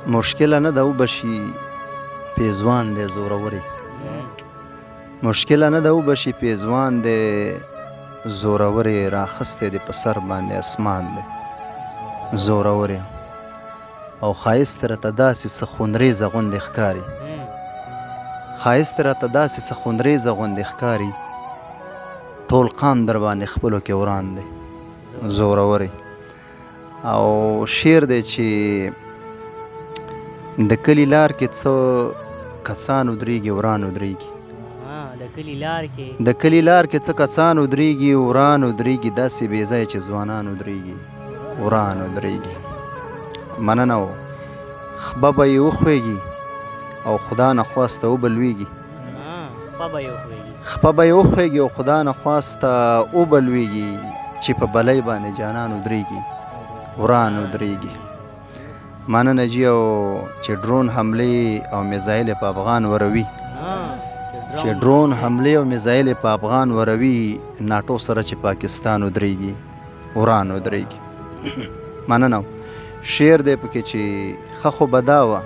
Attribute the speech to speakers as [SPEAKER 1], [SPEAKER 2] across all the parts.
[SPEAKER 1] مشکله نه ده وبشي پیزوان دی زورورې مشکله نه ده وبشي پیزوان دی زورورې راخستی دی په سر باندې اسمان دی زورورې او ښایست راته داسې څه خونریزه غوندې ښکاري ښایست راته داسې څه خونریزه غوندې ښکاري ټول قام در باندې خپلو کې وران دی زورورې او شعر دی چې د کلي لار کې څه کسان ودرېږي وران ودرېږي د کلي لار کې څه کسان ودرېږي وران ودرېږي داسې بې ځایه چې ځوانان ودرېږي وران ودرېږي مننه و خبه به یې وخوېږي او خدا نخواسته وبلوېږي خپه به یې وخوېږي او خدا نخواسته وبلوېږي چې په بلۍ باندې جانان ودرېږي وران ودرېږي مننه جي او چې ډرون حملې او میزایل په افغان وروي چې ډرون حملې او میزایل په افغان وروي ناټو سره چې پاکستان ودرېږي وران ودرېږي مننه شعر دی پکې چې ښه خو به دا وه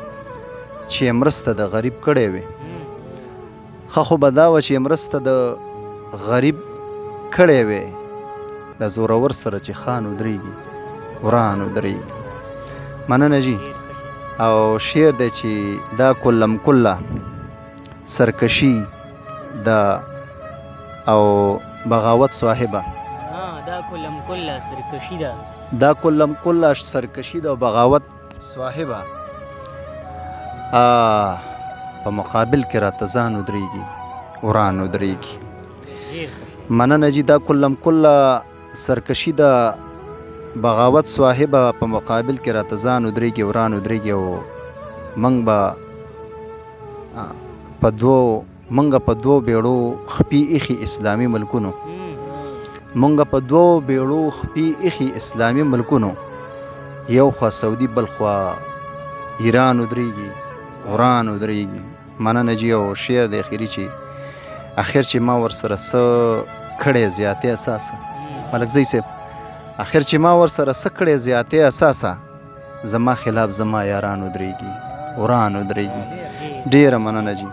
[SPEAKER 1] چې مرسته د غریب کړې وې ښه خو به دا وه چې مرسته د غریب کړې وې د زورور سره چې خان ودرېږي وران ودرېږي مننه جي او شعر دی چې دا کلم کله سرکشي دا او بغاوت صاحبه
[SPEAKER 2] دا کلم کله سرکشي ده
[SPEAKER 1] دا کلم کله سرکشي ده او بغاوت صاحبه په مقابل کې راته ځان ودرېږي وران ودرېږي مننه جي دا کلم کله سرکشي ده بغاوت صاحبه په مقابل کې راته ځان ودرېږي وران ودرېږي او موږ به په دوو بیړو خپي ایښي اسلامي ملکونو موږ په دوو بیړو خپي ایښي اسلامي ملکونو یو خوا سعودي بل خوا ایران ودرېږي وران ودرېږي مننه جي او شعر د اخري چې اخر چې ما ورسره څه کړی زیاتې اساسه ملکزی صاحب اخر چې ما ورسره څه کړی زیاتې اساسه زما خلاف زما یاران ودرېږي وران ودرېږي ډېره مننه جي